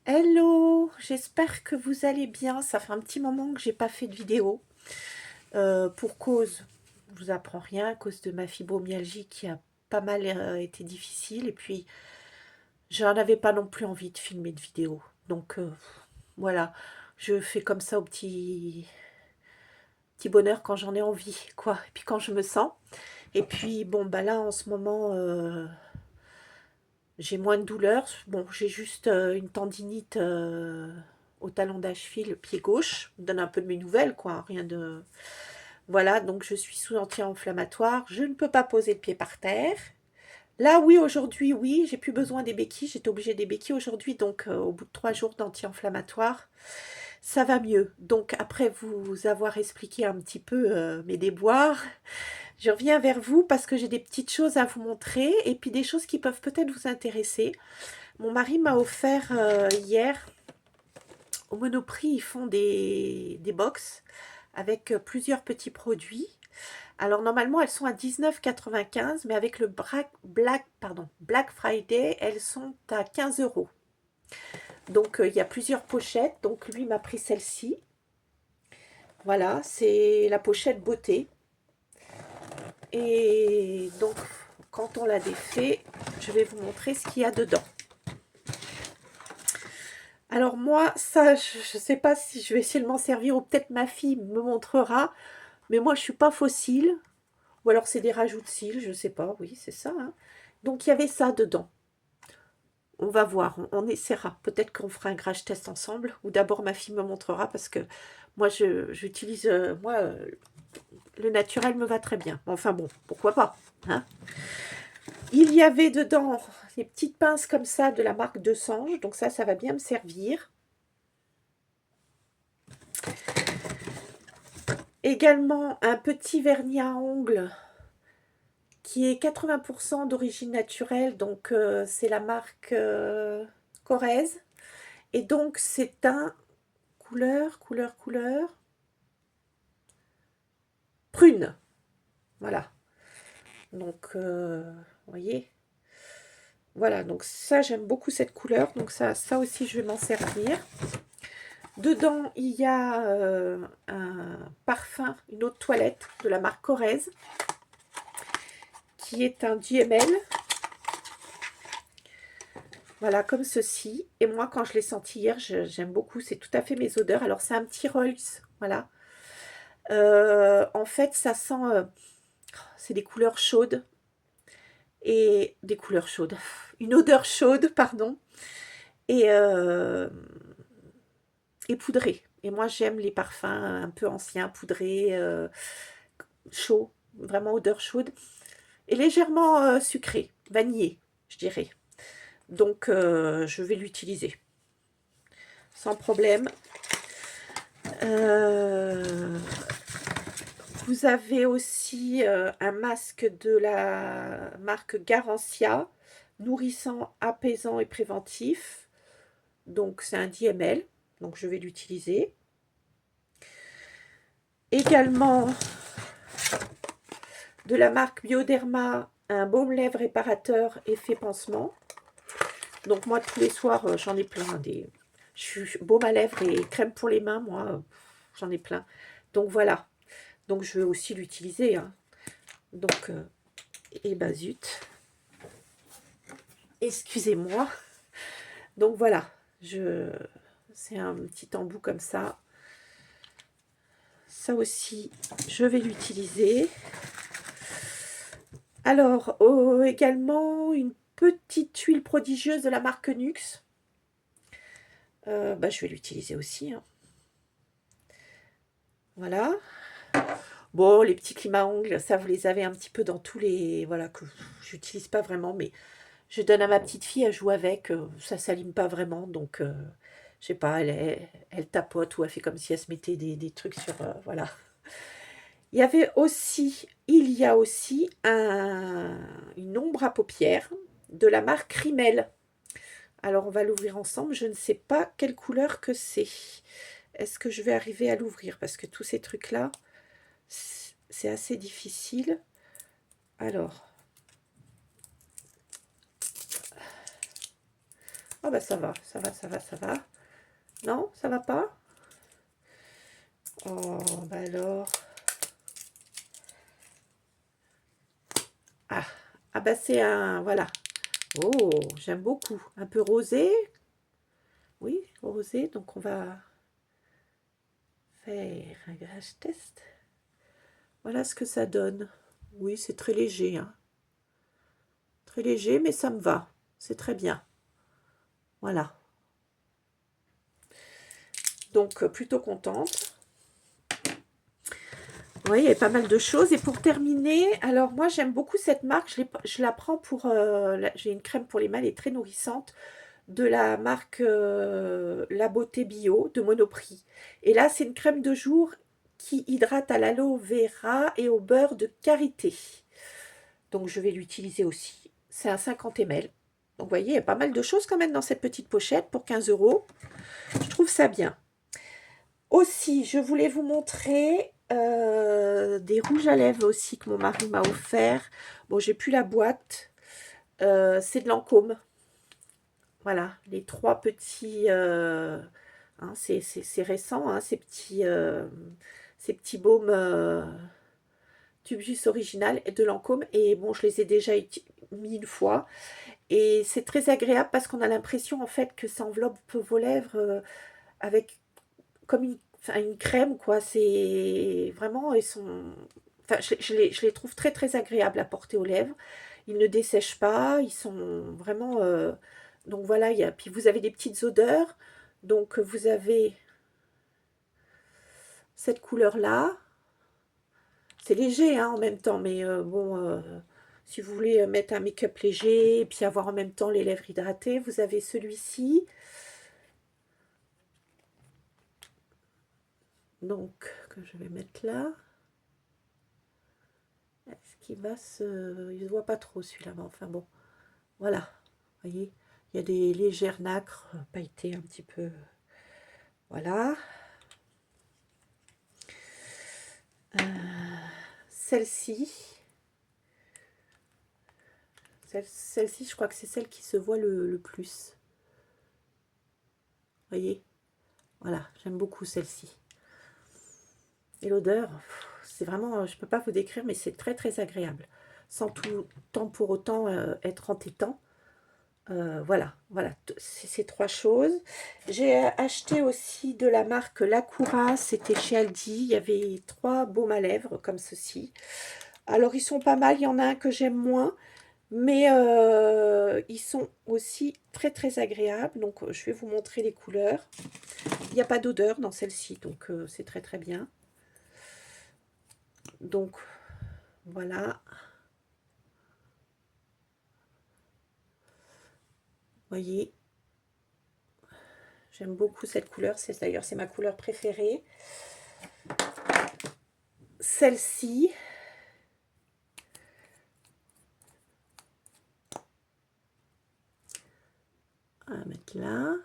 Hello, j'espère que vous allez bien. Ça fait un petit moment que j'ai pas fait de vidéo. Pour cause, je vous apprends rien, à cause de ma fibromyalgie qui a pas mal été difficile. Et puis, j'en avais pas non plus envie de filmer de vidéo. Donc, voilà, je fais comme ça au petit bonheur quand j'en ai envie, quoi. Et puis quand je me sens. Et puis, bon, bah là, en ce moment, j'ai moins de douleurs. Bon, j'ai juste une tendinite au talon d'Achille, le pied gauche. Me donne un peu de mes nouvelles, quoi. Rien de. Voilà, donc je suis sous anti-inflammatoire. Je ne peux pas poser le pied par terre. Là, oui, aujourd'hui, oui, j'ai plus besoin des béquilles. J'étais obligée des béquilles aujourd'hui, donc au bout de 3 jours d'anti-inflammatoire, ça va mieux. Donc, après vous avoir expliqué un petit peu mes déboires, je reviens vers vous parce que j'ai des petites choses à vous montrer et puis des choses qui peuvent peut-être vous intéresser. Mon mari m'a offert hier, au Monoprix, ils font des box avec plusieurs petits produits. Alors normalement, elles sont à 19,95, mais avec le Black Friday, elles sont à 15 euros. Donc il y a plusieurs pochettes. Donc lui m'a pris celle-ci. Voilà, c'est la pochette beauté. Et donc quand on l'a défait, je vais vous montrer ce qu'il y a dedans. Alors moi, ça, je ne sais pas si je vais essayer de m'en servir ou peut-être ma fille me montrera. Mais moi, je suis pas fossile. Ou alors c'est des rajouts de cils, je ne sais pas. Oui, c'est ça, hein. Donc il y avait ça dedans. On va voir, on essaiera. Peut-être qu'on fera un crash test ensemble. Ou d'abord ma fille me montrera parce que moi, j'utilise... le naturel me va très bien. Enfin bon, pourquoi pas, hein. Il y avait dedans des petites pinces comme ça de la marque de Sange. Donc ça va bien me servir. Également un petit vernis à ongles qui est 80% d'origine naturelle. Donc c'est la marque Corrèze. Et donc c'est un couleur prune. Voilà. Donc vous voyez. Voilà, donc ça j'aime beaucoup cette couleur. Donc ça aussi je vais m'en servir. Dedans, il y a un parfum, une eau de toilette de la marque Corrèze, qui est un DML. Voilà, comme ceci. Et moi, quand je l'ai senti hier, j'aime beaucoup. C'est tout à fait mes odeurs. Alors, c'est un petit Rolls. Voilà. En fait, ça sent... c'est des couleurs chaudes. Et des couleurs chaudes. Une odeur chaude, pardon. Et, et poudrée. Et moi, j'aime les parfums un peu anciens, poudrés, chauds. Vraiment odeur chaude. Et légèrement sucré, vanillé, je dirais. Donc, je vais l'utiliser sans problème. Euh, vous avez aussi un masque de la marque Garancia, nourrissant, apaisant et préventif. Donc, c'est un 10 ml, donc je vais l'utiliser. Également, de la marque Bioderma, un baume lèvres réparateur effet pansement. Donc moi, tous les soirs, j'en ai plein. Je suis baume à lèvres et crème pour les mains, moi, j'en ai plein. Donc voilà. Donc je vais aussi l'utiliser, hein. Donc, et bah zut. Excusez-moi. Donc voilà. C'est un petit embout comme ça. Ça aussi, je vais l'utiliser. Alors, également, une petite huile prodigieuse de la marque Nux. Bah, je vais l'utiliser aussi, hein. Voilà. Bon, les petits clims à ongles, ça, vous les avez un petit peu dans tous les... Voilà, que j'utilise pas vraiment, mais je donne à ma petite fille, elle joue avec. Ça s'allume pas vraiment, donc... je sais pas, elle tapote ou elle fait comme si elle se mettait des trucs sur... voilà. Il y a aussi une ombre à paupières de la marque Rimmel. Alors, on va l'ouvrir ensemble. Je ne sais pas quelle couleur que c'est. Est-ce que je vais arriver à l'ouvrir? Parce que tous ces trucs-là, c'est assez difficile. Alors, Oh bah ça va, ça va, ça va, ça va. Non, ça va pas? Oh, bah alors. Ah, ah bah c'est un, voilà. Oh, j'aime beaucoup. Un peu rosé. Oui, rosé. Donc on va faire un crash test. Voilà ce que ça donne. Oui, c'est très léger, hein. Très léger, mais ça me va. C'est très bien. Voilà. Donc, plutôt contente. Oui, il y a pas mal de choses. Et pour terminer, alors moi, j'aime beaucoup cette marque. Je la prends pour... j'ai une crème pour les mains, elle est très nourrissante. De la marque La Beauté Bio de Monoprix. Et là, c'est une crème de jour qui hydrate à l'aloe vera et au beurre de karité. Donc, je vais l'utiliser aussi. C'est un 50 ml. Donc, vous voyez, il y a pas mal de choses quand même dans cette petite pochette pour 15 €. Je trouve ça bien. Aussi, je voulais vous montrer des rouges à lèvres aussi que mon mari m'a offert. Bon, j'ai plus la boîte. C'est de Lancôme. Voilà, les 3 petits... hein, c'est récent, hein, ces petits baumes Tube Juste Original de Lancôme. Et bon, je les ai déjà mis une fois. Et c'est très agréable parce qu'on a l'impression en fait que ça enveloppe vos lèvres avec comme enfin, une crème, quoi. C'est vraiment, ils sont... Enfin, je les trouve très, très agréables à porter aux lèvres. Ils ne dessèchent pas, ils sont vraiment... Donc voilà, puis vous avez des petites odeurs. Donc vous avez cette couleur-là. C'est léger hein, en même temps, mais bon, si vous voulez mettre un make-up léger et puis avoir en même temps les lèvres hydratées, vous avez celui-ci. Donc, que je vais mettre là. Est-ce qu'il va se... Il ne se voit pas trop celui-là, mais enfin bon. Voilà, vous voyez, il y a des légères nacres pailletées un petit peu. Voilà. Celle-ci. Celle-ci, je crois que c'est celle qui se voit le plus. Vous voyez? Voilà, j'aime beaucoup celle-ci. Et l'odeur, c'est vraiment, je ne peux pas vous décrire, mais c'est très très agréable. Sans tout temps pour autant être entêtant. Voilà, voilà, ces 3 choses. J'ai acheté aussi de la marque Lacura, c'était chez Aldi. Il y avait 3 baumes à lèvres comme ceci. Alors, ils sont pas mal, il y en a un que j'aime moins, mais ils sont aussi très très agréables. Donc, je vais vous montrer les couleurs. Il n'y a pas d'odeur dans celle-ci, donc c'est très très bien. Donc, voilà. Voyez, j'aime beaucoup cette couleur. D'ailleurs, c'est ma couleur préférée. Celle-ci, on va mettre là.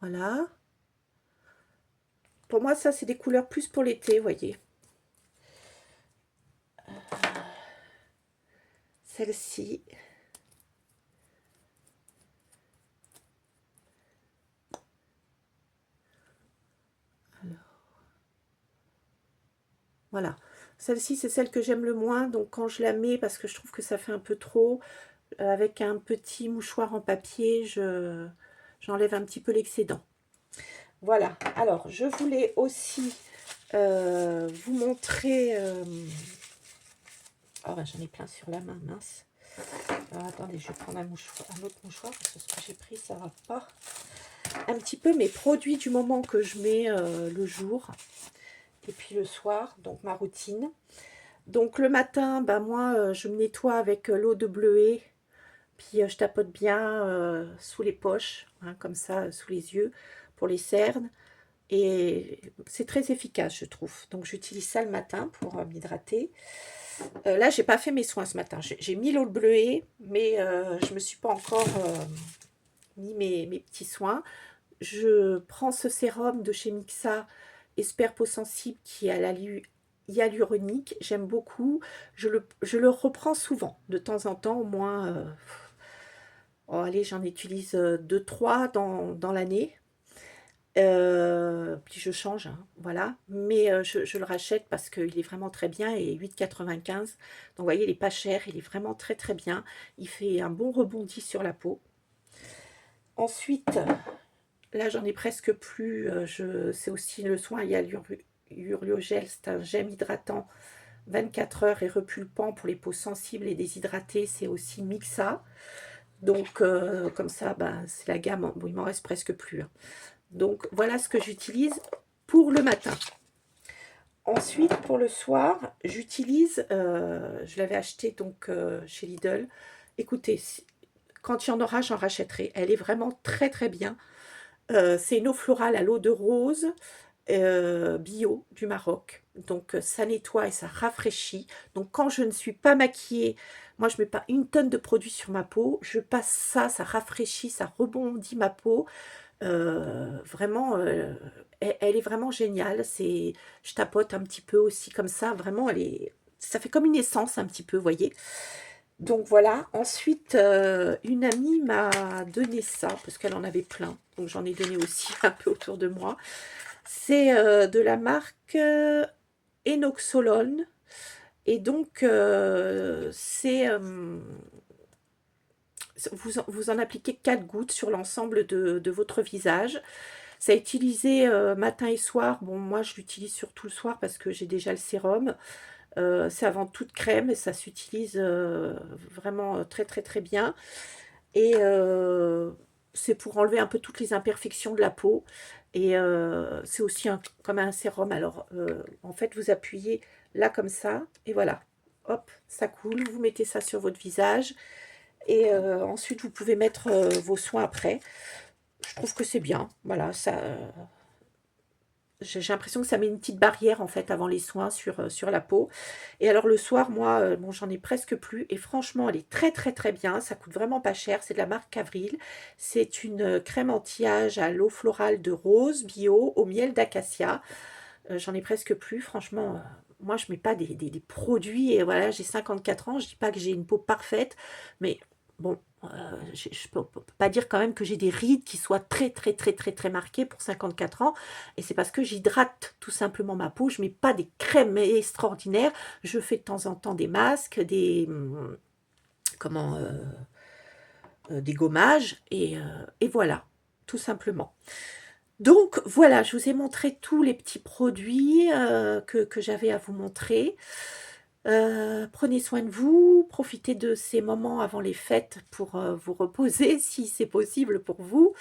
Voilà. Pour moi, ça, c'est des couleurs plus pour l'été, vous voyez. Celle-ci. Voilà. Celle-ci, c'est celle que j'aime le moins. Donc, quand je la mets, parce que je trouve que ça fait un peu trop, avec un petit mouchoir en papier, j'enlève un petit peu l'excédent. Voilà. Alors, je voulais aussi vous montrer... Oh, ben, j'en ai plein sur la main, mince. Alors, attendez, je vais prendre un autre mouchoir, parce que ce que j'ai pris, ça va pas. Un petit peu mes produits du moment que je mets le jour. Et puis le soir, donc ma routine. Donc le matin, bah moi, je me nettoie avec l'eau de bleuet. Puis je tapote bien sous les poches, hein, comme ça, sous les yeux, pour les cernes. Et c'est très efficace, je trouve. Donc j'utilise ça le matin pour m'hydrater. Là, j'ai pas fait mes soins ce matin. J'ai mis l'eau de bleuet, mais je me suis pas encore mis mes petits soins. Je prends ce sérum de chez Mixa, Espère peau sensible, qui est à la hyaluronique. J'aime beaucoup. Je le reprends souvent, de temps en temps, au moins Oh, allez, j'en utilise 2-3 dans l'année. Puis je change, hein, voilà. Mais je le rachète parce qu'il est vraiment très bien et 8,95. Donc, vous voyez, il est pas cher, il est vraiment très très bien. Il fait un bon rebondi sur la peau. Ensuite, là, j'en ai presque plus. C'est aussi le soin. Il y a l'Hurlogel, c'est un gemme hydratant 24 heures et repulpant pour les peaux sensibles et déshydratées. C'est aussi Mixa. Donc, comme ça, ben, c'est la gamme. Bon, il m'en reste presque plus, hein. Donc, voilà ce que j'utilise pour le matin. Ensuite, pour le soir, j'utilise, je l'avais acheté donc chez Lidl. Écoutez, quand il y en aura, j'en rachèterai. Elle est vraiment très très bien. C'est une eau florale à l'eau de rose, bio du Maroc. Donc ça nettoie et ça rafraîchit. Donc quand je ne suis pas maquillée, moi je mets pas une tonne de produit sur ma peau. Je passe ça, ça rafraîchit, ça rebondit ma peau. Vraiment, elle est vraiment géniale. Je tapote un petit peu aussi comme ça. Vraiment, ça fait comme une essence un petit peu, vous voyez. Donc voilà. Ensuite, une amie m'a donné ça parce qu'elle en avait plein. Donc j'en ai donné aussi un peu autour de moi. C'est de la marque Enoxolone. Et donc, vous en appliquez 4 gouttes sur l'ensemble de votre visage. C'est à utiliser matin et soir. Bon, moi, je l'utilise surtout le soir parce que j'ai déjà le sérum. C'est avant toute crème et ça s'utilise vraiment très, très, très bien. Et c'est pour enlever un peu toutes les imperfections de la peau. Et c'est aussi comme un sérum. Alors, en fait, vous appuyez là comme ça. Et voilà. Hop, ça coule. Vous mettez ça sur votre visage. Et ensuite, vous pouvez mettre vos soins après. Je trouve que c'est bien. Voilà, ça, j'ai l'impression que ça met une petite barrière en fait avant les soins sur la peau. Et alors le soir, moi, bon, j'en ai presque plus. Et franchement, elle est très très très bien. Ça coûte vraiment pas cher. C'est de la marque Avril. C'est une crème anti-âge à l'eau florale de rose bio au miel d'acacia. J'en ai presque plus. Franchement, moi, je mets pas des produits. Et voilà, j'ai 54 ans. Je dis pas que j'ai une peau parfaite. Mais bon, je ne peux pas dire quand même que j'ai des rides qui soient très, très, très, très, très marquées pour 54 ans. Et c'est parce que j'hydrate tout simplement ma peau. Je mets pas des crèmes extraordinaires. Je fais de temps en temps des masques, comment, des gommages. Et voilà, tout simplement. Donc voilà, je vous ai montré tous les petits produits que j'avais à vous montrer. Prenez soin de vous, profitez de ces moments avant les fêtes pour vous reposer si c'est possible pour vous.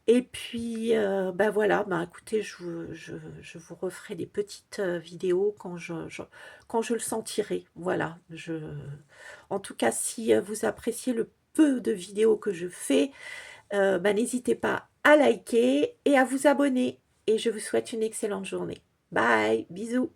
Et puis, bah voilà, bah écoutez, je vous referai des petites vidéos quand je le sentirai. Voilà, en tout cas, si vous appréciez le peu de vidéos que je fais, bah, n'hésitez pas à liker et à vous abonner. Et je vous souhaite une excellente journée. Bye, bisous.